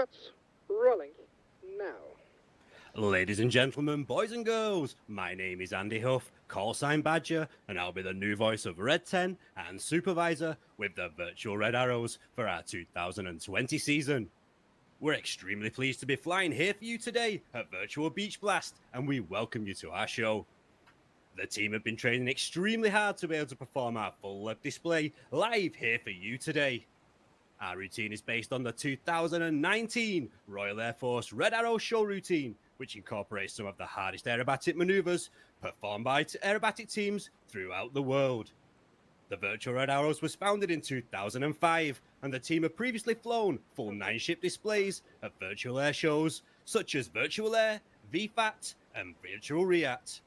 That's rolling now. Ladies and gentlemen, boys and girls, my name is Andy Huff, callsign Badger, and I'll be the new voice of Red 10 and Supervisor with the Virtual Red Arrows for our 2020 season. We're extremely pleased to be flying here for you today at Virtual Beach Blast, and we welcome you to our show. The team have been training extremely hard to be able to perform our full display live here for you today. Our routine is based on the 2019 Royal Air Force Red Arrow show routine, which incorporates some of the hardest aerobatic maneuvers performed by aerobatic teams throughout the world. The Virtual Red Arrows was founded in 2005, and the team have previously flown full 9-ship displays at virtual air shows such as Virtual Air, VFAT, and Virtual React.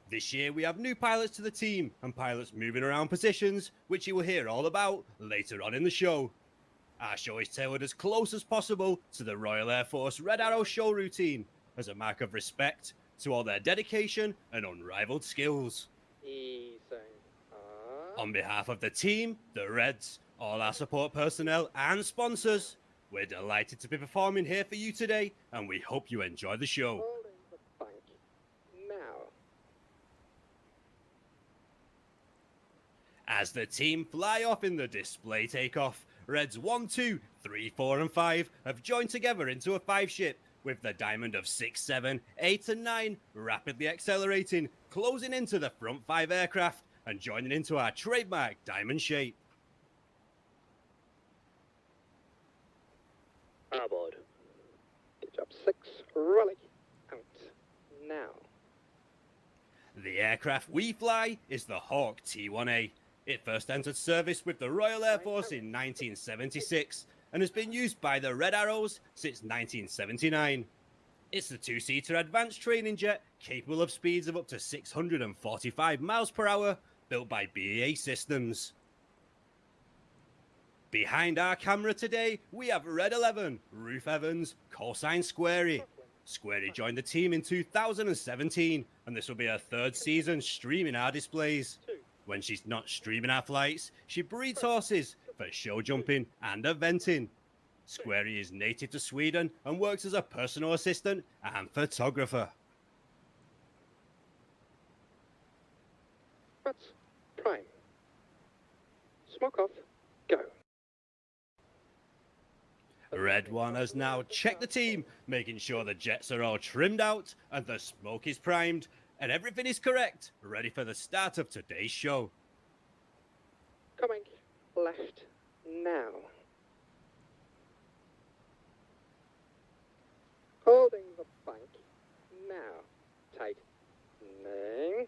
This year we have new pilots to the team and pilots moving around positions, which you will hear all about later on in the show. Our show is tailored as close as possible to the Royal Air Force Red Arrow show routine as a mark of respect to all their dedication and unrivaled skills. Easy. On behalf of the team, the Reds, all our support personnel and sponsors, we're delighted to be performing here for you today, and we hope you enjoy the show. Holding the bank now. As the team fly off in the display takeoff, Reds 1, 2, 3, 4 and 5 have joined together into a 5-ship, with the diamond of 6, 7, 8 and 9 rapidly accelerating, closing into the front 5 aircraft and joining into our trademark diamond shape. Aboard. Job 6, rolling out now. The aircraft we fly is the Hawk T-1A. It first entered service with the Royal Air Force in 1976 and has been used by the Red Arrows since 1979. It's the 2-seater advanced training jet capable of speeds of up to 645 miles per hour, built by BAE Systems. Behind our camera today, we have Red 11, Ruth Evans, callsign Squarey. Squarey joined the team in 2017, and this will be her 3rd season streaming our displays. When she's not streaming our flights, she breeds horses for show jumping and eventing. Squarey is native to Sweden and works as a personal assistant and photographer. That's prime. Smoke off. Go. Red 1 has now checked the team, making sure the jets are all trimmed out and the smoke is primed, and everything is correct, ready for the start of today's show. Coming left now. Holding the bank now. Tightening.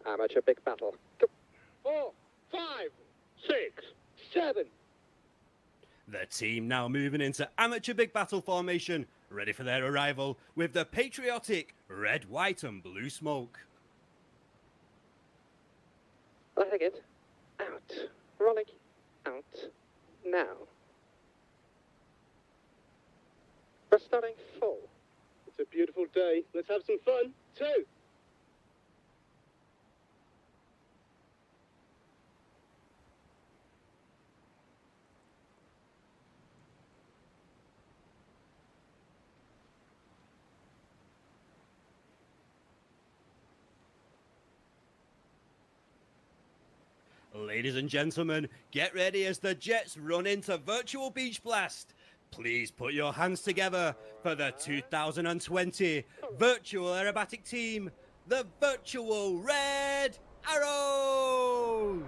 Amateur big battle. Go. 4, 5, 6, 7. The team now moving into amateur big battle formation, ready for their arrival with the patriotic red, white and blue smoke. Letting it out. Rolling out now. We're starting full. It's a beautiful day. Let's have some fun, too. Ladies and gentlemen, get ready as the jets run into Virtual Beach Blast. Please put your hands together for the 2020 Virtual Aerobatic Team, the Virtual Red Arrows!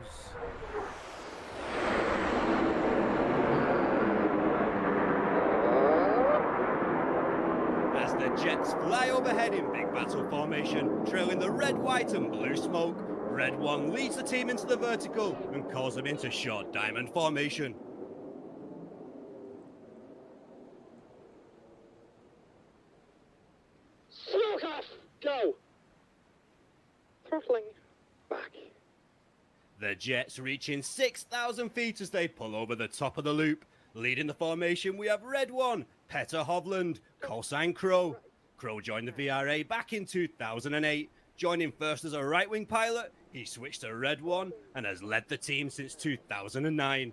As the jets fly overhead in big battle formation, trailing the red, white and blue smoke, Red 1 leads the team into the vertical and calls them into short diamond formation. Smoke off! Go! Throttling back. The jets reaching 6,000 feet as they pull over the top of the loop. Leading the formation, we have Red 1, Petter Hovland, callsign Crow. Crow joined the VRA back in 2008. Joining first as a right-wing pilot, he switched to Red 1 and has led the team since 2009.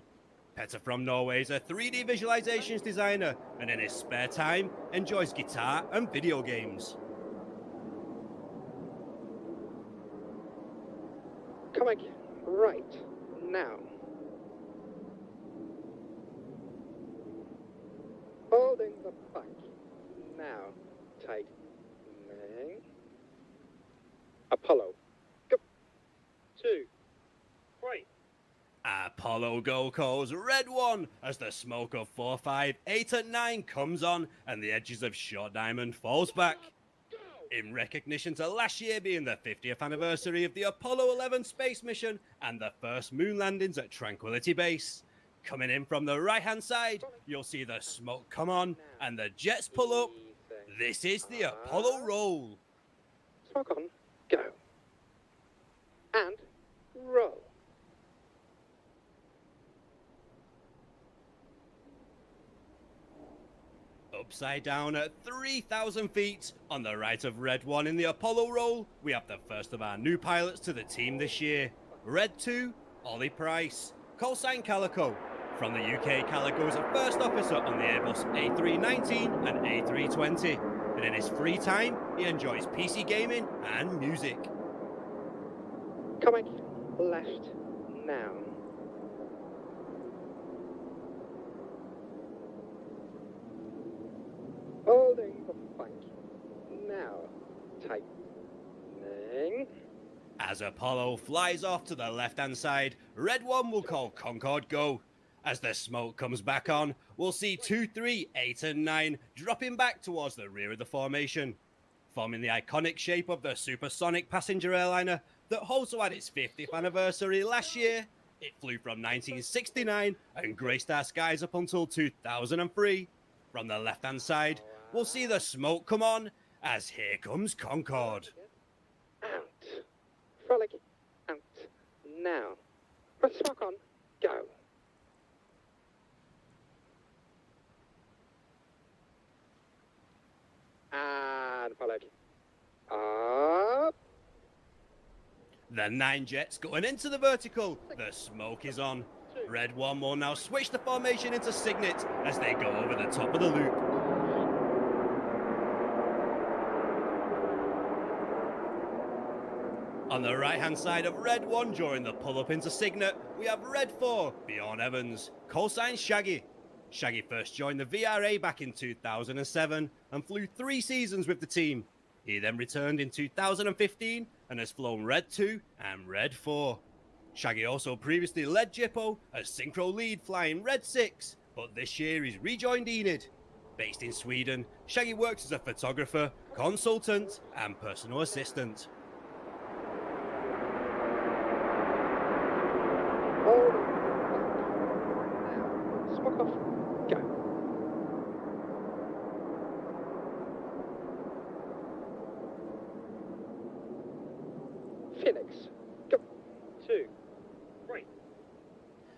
Petter from Norway is a 3D visualizations designer and in his spare time enjoys guitar and video games. Coming right now. Holding the back. Now. Tightening. Apollo. Go. 2. 3. Apollo Go calls Red 1 as the smoke of 4, 5, 8 and 9 comes on and the edges of Short Diamond falls back. In recognition to last year being the 50th anniversary of the Apollo 11 space mission and the first moon landings at Tranquility Base. Coming in from the right hand side, you'll see the smoke come on and the jets pull up. This is the Apollo roll. Smoke on. Go. And roll. Upside down at 3,000 feet on the right of Red 1 in the Apollo roll, we have the first of our new pilots to the team this year. Red 2, Ollie Price, callsign Calico. From the UK, Calico is a first officer on the Airbus A319 and A320, and in his free time, he enjoys PC gaming and music. Coming left now. Holding the bank. Now. Tightening. As Apollo flies off to the left-hand side, Red 1 will call Concorde Go. As the smoke comes back on, we'll see 2, 3, 8 and 9 dropping back towards the rear of the formation, forming the iconic shape of the supersonic passenger airliner that also had its 50th anniversary last year. It flew from 1969 and graced our skies up until 2003. From the left-hand side, we'll see the smoke come on as here comes Concorde. Out. Frolic out. Now. Put smoke on. Go. And frolic. Up. The 9 jets going into the vertical. The smoke is on. Red 1 will now switch the formation into Signet as they go over the top of the loop. On the right hand side of Red 1 during the pull up into Signet, we have Red 4, Bjorn Evans, callsign Shaggy. Shaggy first joined the VRA back in 2007 and flew 3 seasons with the team. He then returned in 2015 and has flown Red 2 and Red 4. Shaggy also previously led Jippo as Synchro lead flying Red 6, but this year he's rejoined Enid. Based in Sweden, Shaggy works as a photographer, consultant and personal assistant. Hold on. Now. Smoke off. Go. Phoenix. Go. 2. 3.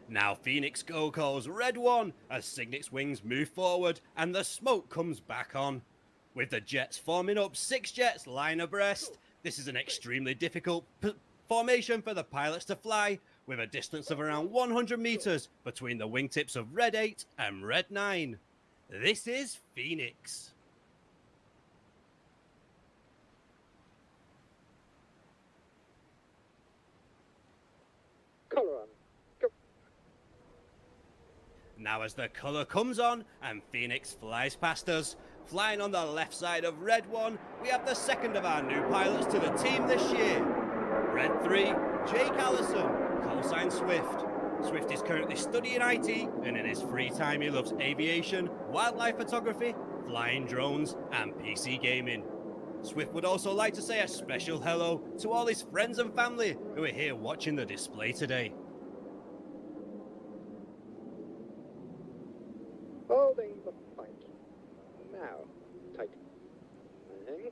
Now Phoenix Go calls Red 1 as Cygnet's wings move forward and the smoke comes back on. With the jets forming up 6 jets line abreast, this is an extremely difficult formation for the pilots to fly, with a distance of around 100 meters between the wingtips of Red 8 and Red 9. This is Phoenix. Color on. Go. Now as the colour comes on and Phoenix flies past us, flying on the left side of Red 1, we have the second of our new pilots to the team this year. Red 3, Jake Allison, callsign Swift. Swift is currently studying IT and in his free time he loves aviation, wildlife photography, flying drones and PC gaming. Swift would also like to say a special hello to all his friends and family who are here watching the display today. Holding the bank. Now. Tightening.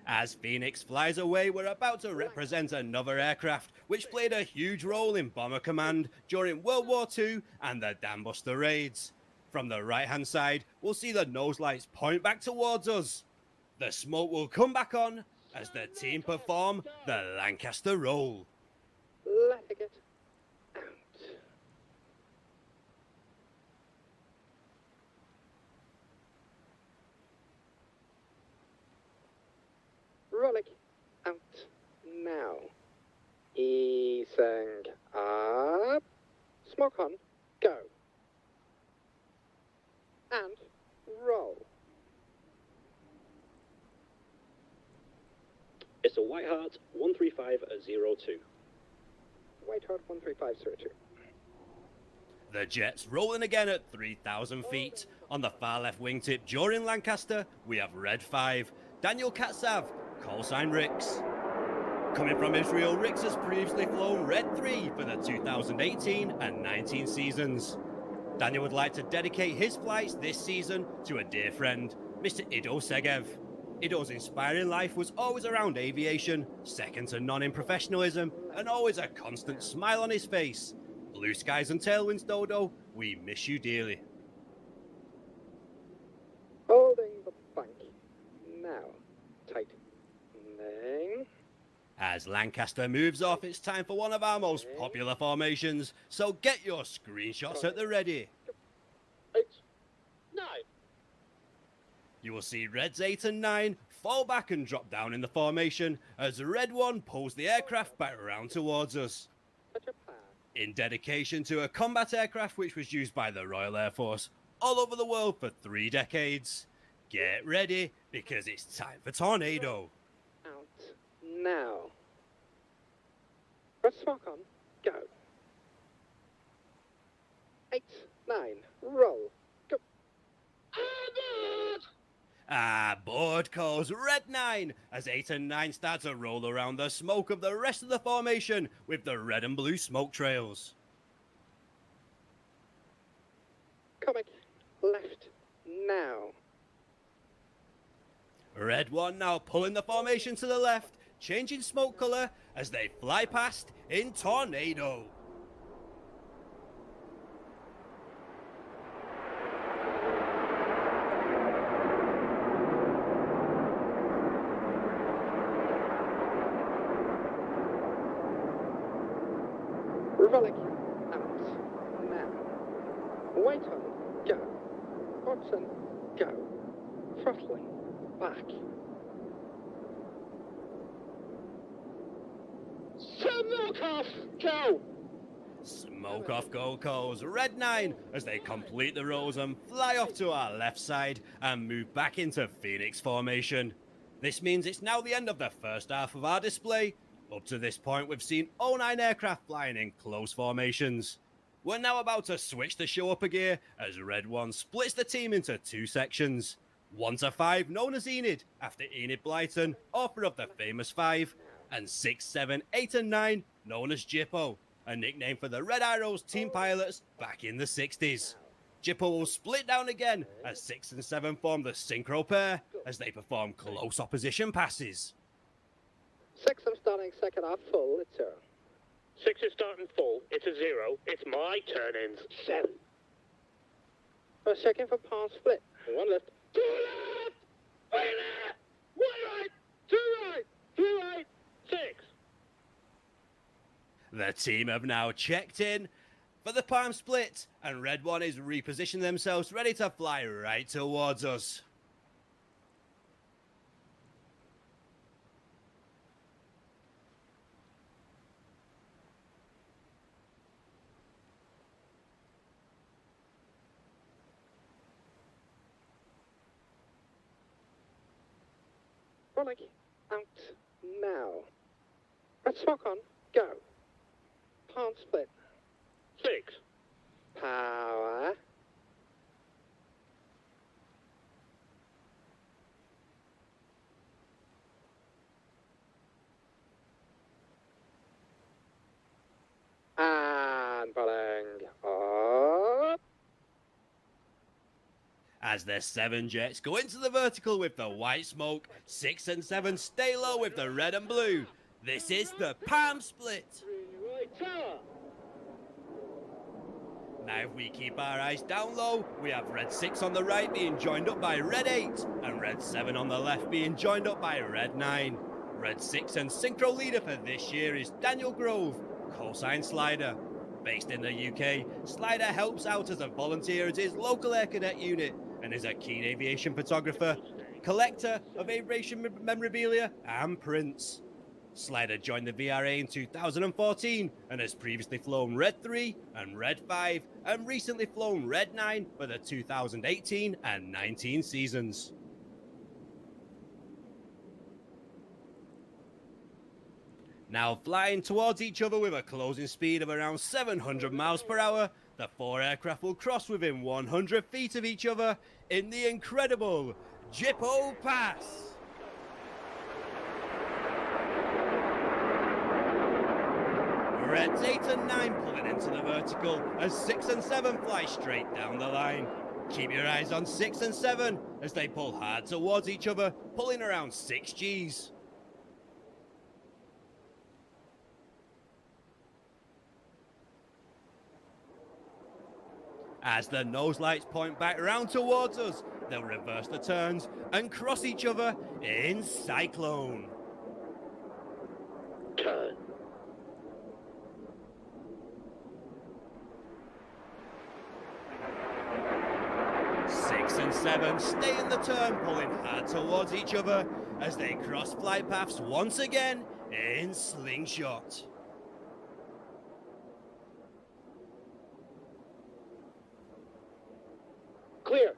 As Phoenix flies away, we're about to represent another aircraft which played a huge role in Bomber Command during World War II and the Dam Buster raids. From the right hand side, we'll see the nose lights point back towards us. The smoke will come back on as the team perform the Lancaster roll. Letting it out. Relic out now. Easing up. Smoke on, go. And roll. It's a White Hart 13502. White Hart 13502. The Jets rolling again at 3,000 feet. On the far left wingtip during Lancaster, we have Red 5, Daniel Katsav, callsign Rix. Coming from Israel, Rix has previously flown Red 3 for the 2018 and 19 seasons. Daniel would like to dedicate his flights this season to a dear friend, Mr. Ido Segev. Ido's inspiring life was always around aviation, second to none in professionalism, and always a constant smile on his face. Blue skies and tailwinds, Dodo, we miss you dearly. Holding the bank. Now. Tightening. As Lancaster moves off, it's time for one of our most popular formations, so get your screenshots at the ready. 8, 9. You will see Reds 8 and 9 fall back and drop down in the formation as Red 1 pulls the aircraft back around towards us. Such a pass. In dedication to a combat aircraft which was used by the Royal Air Force all over the world for 3 decades. Get ready, because it's time for Tornado. Out now. Red smoke on, go. 8, 9, roll, go. Board calls Red 9 as 8 and 9 start to roll around the smoke of the rest of the formation with the red and blue smoke trails. Comic left now. Red 1 now pulling the formation to the left, changing smoke colour as they fly past in Tornado. Relic out now. Wait on, go. Watson, go. Throttling back. Smoke off, go. Smoke off go calls Red 9 as they complete the rolls and fly off to our left side and move back into Phoenix formation. This means it's now the end of the first half of our display. Up to this point, we've seen 09 aircraft flying in close formations. We're now about to switch the show up a gear as Red 1 splits the team into 2 sections. 1 to 5, known as Enid, after Enid Blyton, author of the famous 5, and 6, 7, 8 and 9, known as Jippo, a nickname for the Red Arrows team pilots back in the 60s. Jippo will split down again as 6 and 7 form the synchro pair as they perform close opposition passes. 6, I'm starting second half full, it's 6 is starting full. It's a 0. It's my turn-ins. 7. First checking for palm split. 1 left. 2 left. 3 left. 1 right. 2 right. 3 right. 6. The team have now checked in for the palm split, and Red 1 is repositioning themselves ready to fly right towards us. Relic out now. Red smoke on, go. Palm split. 6. Power. And pulling up. As the 7 jets go into the vertical with the white smoke, 6 and 7 stay low with the red and blue. This is the palm split. 3 right tower. Now if we keep our eyes down low, we have red 6 on the right being joined up by red 8, and red 7 on the left being joined up by red 9. Red 6 and synchro leader for this year is Daniel Grove, callsign Slider. Based in the UK, Slider helps out as a volunteer at his local air cadet unit and is a keen aviation photographer. collector of aviation memorabilia and prints. Slider joined the VRA in 2014 and has previously flown Red 3 and Red 5 and recently flown Red 9 for the 2018 and 19 seasons. Now flying towards each other with a closing speed of around 700 miles per hour, the four aircraft will cross within 100 feet of each other in the incredible Jippo Pass. Reds 8 and 9 pulling into the vertical as 6 and 7 fly straight down the line. Keep your eyes on 6 and 7 as they pull hard towards each other, pulling around 6 Gs. As the nose lights point back round towards us, they'll reverse the turns and cross each other in Cyclone. Turn. Six and 7 stay in the turn, pulling hard towards each other as they cross flight paths once again in Slingshot. Clear.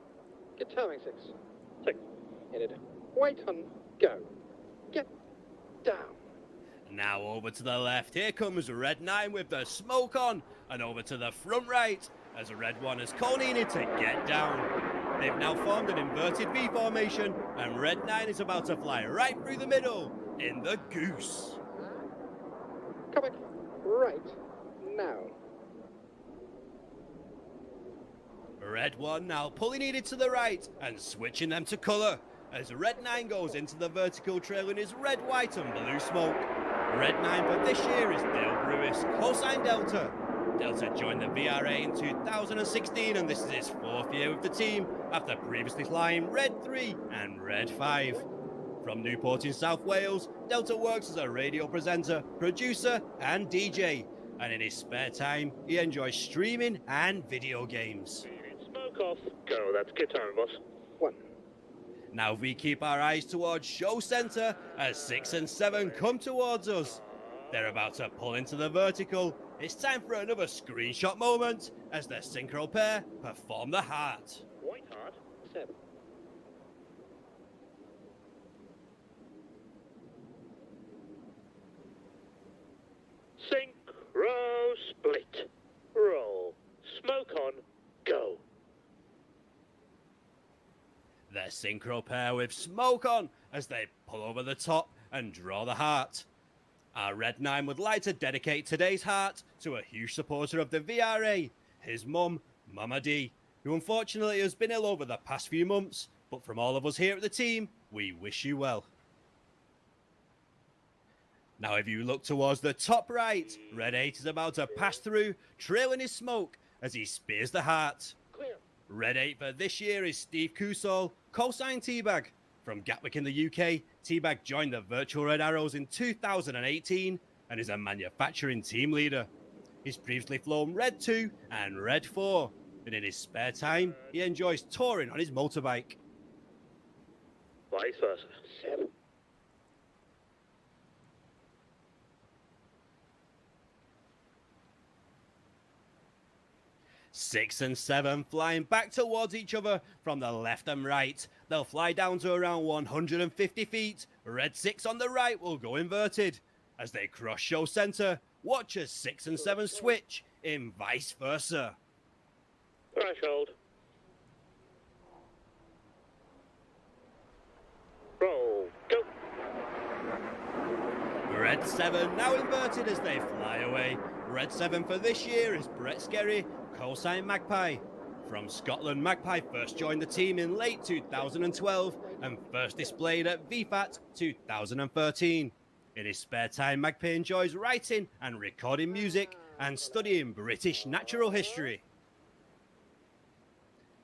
Get timing 6. 6. Headed. Wait on. Go. Get down. Now over to the left, here comes Red 9 with the smoke on, and over to the front right as Red 1 has needed to get down. They've now formed an inverted V formation, and Red 9 is about to fly right through the middle in the Goose. Coming. Right. Now. Red 1 now pulling needed to the right and switching them to colour as Red 9 goes into the vertical trail in his red, white and blue smoke. Red 9 for this year is Dale Brewis, cosine Delta. Delta joined the VRA in 2016 and this is his 4th year with the team after previously flying Red 3 and Red 5. From Newport in South Wales, Delta works as a radio presenter, producer and DJ, and in his spare time he enjoys streaming and video games. Smoke off. Go, that's good time, boss. 1. Now we keep our eyes towards show centre as 6 and 7 come towards us. They're about to pull into the vertical. It's time for another screenshot moment as the synchro pair perform the heart. White heart. 7. Synchro split. Roll. Smoke on. Go. The synchro pair with smoke on as they pull over the top and draw the heart. Our Red 9 would like to dedicate today's heart to a huge supporter of the VRA, his mum, Mama D, who unfortunately has been ill over the past few months, but from all of us here at the team, we wish you well. Now if you look towards the top right, Red 8 is about to pass through, trailing his smoke as he spears the heart. Clear. Red 8 for this year is Steve Kusol, cosine Teabag. From Gatwick in the UK, Teabag joined the Virtual Red Arrows in 2018 and is a manufacturing team leader. He's previously flown Red 2 and Red 4, and in his spare time, he enjoys touring on his motorbike. Vice versa. 7. Six and 7 flying back towards each other from the left and right. They'll fly down to around 150 feet. Red 6 on the right will go inverted. As they cross show centre, watch as 6 and 7 switch in vice versa. Threshold. Roll. Go. Red 7 now inverted as they fly away. Red 7 for this year is Brett Skerry, cosine Magpie. From Scotland, Magpie first joined the team in late 2012 and first displayed at VFAT 2013. In his spare time, Magpie enjoys writing and recording music and studying British natural history.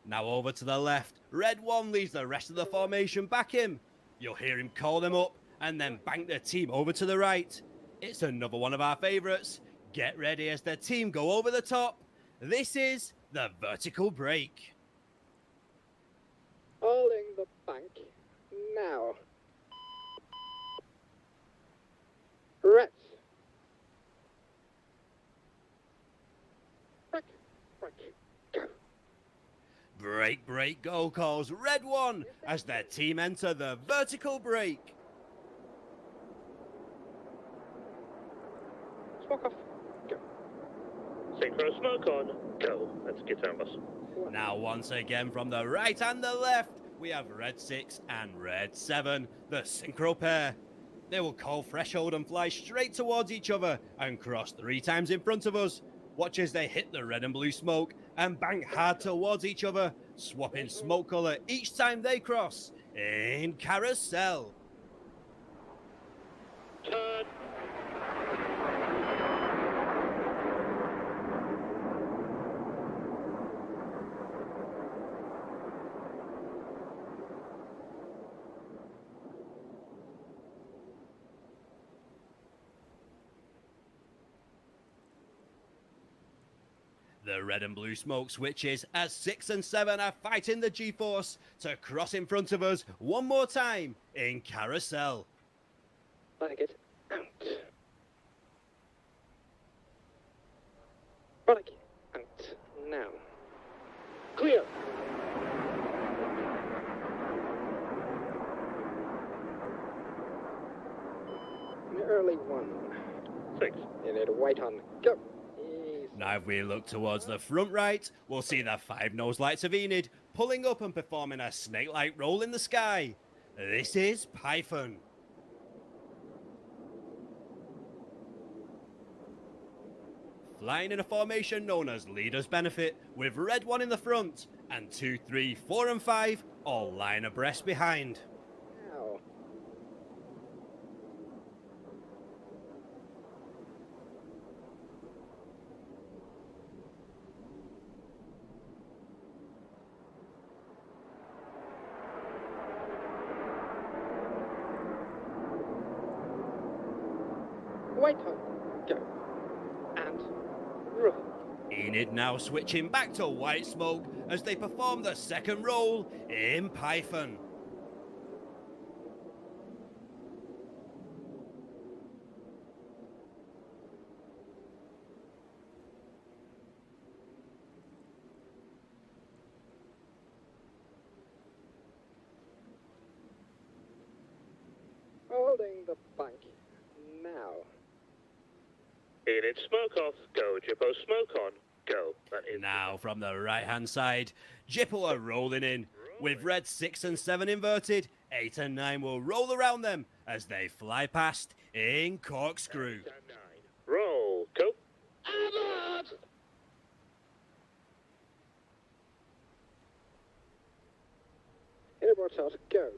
Now over to the left, Red 1 leads the rest of the formation back in. You'll hear him call them up and then bank their team over to the right. It's another one of our favourites. Get ready as the team go over the top. This is the vertical break. Holding the bank. now. Reds. Break, break, go. Break, break, go calls red 1 as their team enter the vertical break. Smoke off, go. Synchro smoke on, go. That's get time, boss. Now once again from the right and the left, we have red 6 and red 7, the synchro pair. They will call threshold and fly straight towards each other and cross 3 times in front of us. Watch as they hit the red and blue smoke and bank hard towards each other, swapping smoke color each time they cross in carousel. Turn. The red and blue smoke switches as 6 and 7 are fighting the G-force to cross in front of us one more time in carousel. Like it out. Like out. Now. Clear. The early one. 6. You need a white on. Go. Easy. Now if we look towards the front right, we'll see the 5 nose lights of Enid pulling up and performing a snake-like roll in the sky. This is Python. Flying in a formation known as Leader's Benefit, with red 1 in the front, and 2, 3, 4 and 5 all lying abreast behind. Now. White on. Go. And roll. Enid now switching back to white smoke as they perform the second roll in Python. Holding the bank. Now. Enid smoke off, go. Jippo smoke on, go. That is Now from the right hand side, Jippo are rolling in. With red 6 and 7 inverted, 8 and 9 will roll around them as they fly past in corkscrew. 9. Roll, go. Abort! Airborne shot. Go.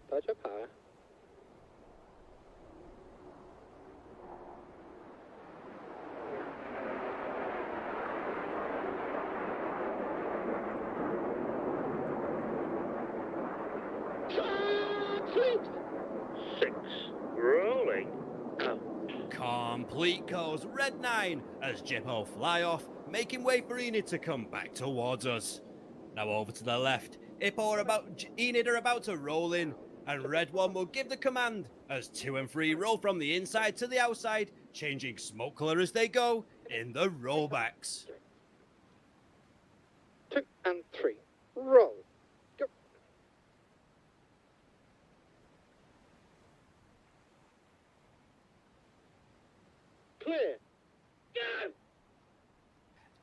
Touch your power. Complete! 6. Rolling, out. Complete goes red 9 as Jippo fly off, making way for Enid to come back towards us. Now over to the left, Enid are about to roll in, and red 1 will give the command as 2 and 3 roll from the inside to the outside, changing smoke color as they go in the rollbacks. 2 and 3. Roll. Go. Clear. Go!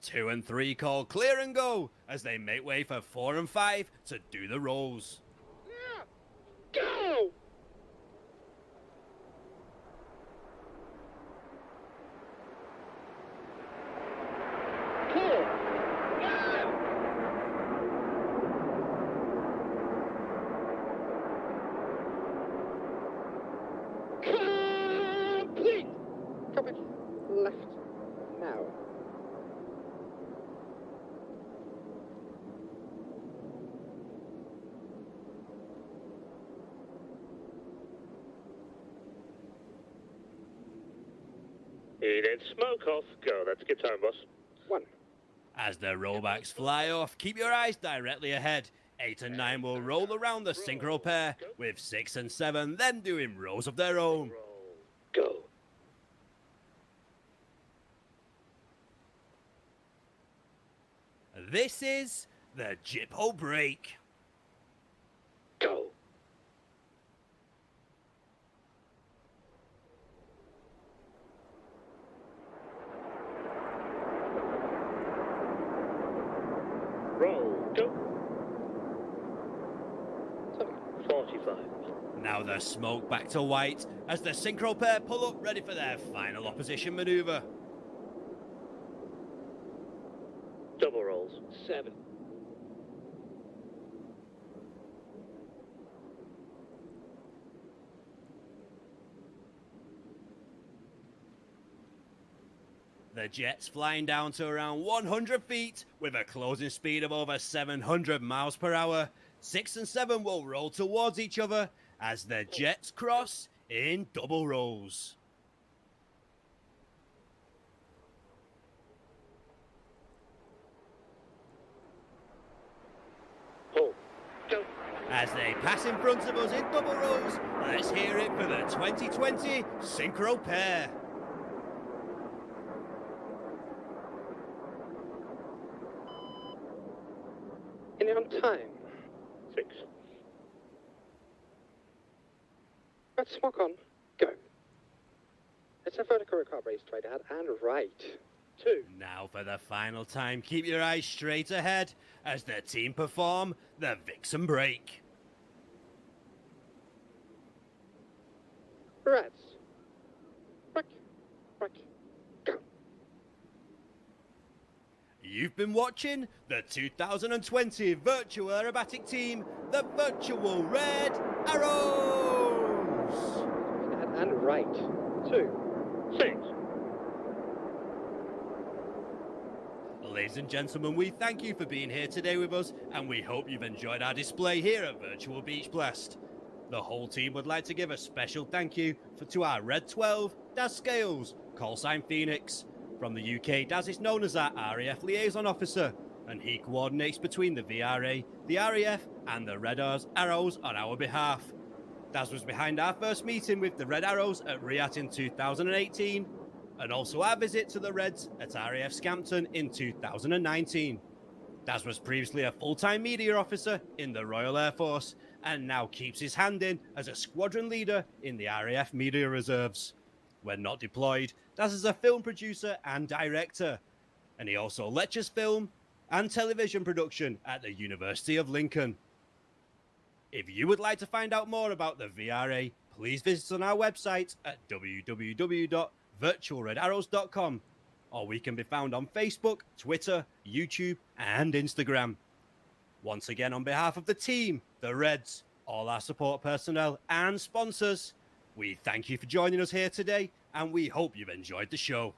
2 and 3 call clear and go as they make way for 4 and 5 to do the rolls. Yeah. Go! Clear. Go! Complete! Copy. Left. Now. Enid smoke off, go. That's get time, boss. 1. As the rollbacks fly off, keep your eyes directly ahead. 8 and 9 will roll around the synchro pair, with 6 and 7 then doing rows of their own. Roll. Go. This is the Jippo break. Go. Roll. Go. 45. Now the smoke back to white as the synchro pair pull up ready for their final opposition maneuver. Double rolls. 7. The jet's flying down to around 100 feet with a closing speed of over 700 miles per hour. 6 and 7 will roll towards each other as the jets cross in double rolls. Pull. Go. As they pass in front of us in double rolls, let's hear it for the 2020 synchro pair. Any on time? 6. Let's smoke on. Go. It's a vertical recovery straight ahead and right. 2. Now for the final time, keep your eyes straight ahead as the team perform the Vixen break. Reds. Break. Break. Go. You've been watching the 2020 Virtual Aerobatic Team, the Virtual Red Arrows! Straight ahead and right. 2. 6. Ladies and gentlemen, we thank you for being here today with us, and we hope you've enjoyed our display here at Virtual Beach Blast. The whole team would like to give a special thank you to our Red 12, Daz Scales, callsign Phoenix. From the UK, Daz is known as our RAF Liaison Officer, and he coordinates between the VRA, the RAF, and the Red Arrows on our behalf. Daz was behind our first meeting with the Red Arrows at Riyadh in 2018, and also our visit to the Reds at RAF Scampton in 2019. Daz was previously a full-time media officer in the Royal Air Force, and now keeps his hand in as a squadron leader in the RAF Media Reserves. When not deployed, Daz is a film producer and director, and he also lectures film and television production at the University of Lincoln. If you would like to find out more about the VRA, please visit on our website at www.virtualredarrows.com, or we can be found on Facebook, Twitter, YouTube, and Instagram. Once again, on behalf of the team, the Reds, all our support personnel, and sponsors, we thank you for joining us here today, and we hope you've enjoyed the show.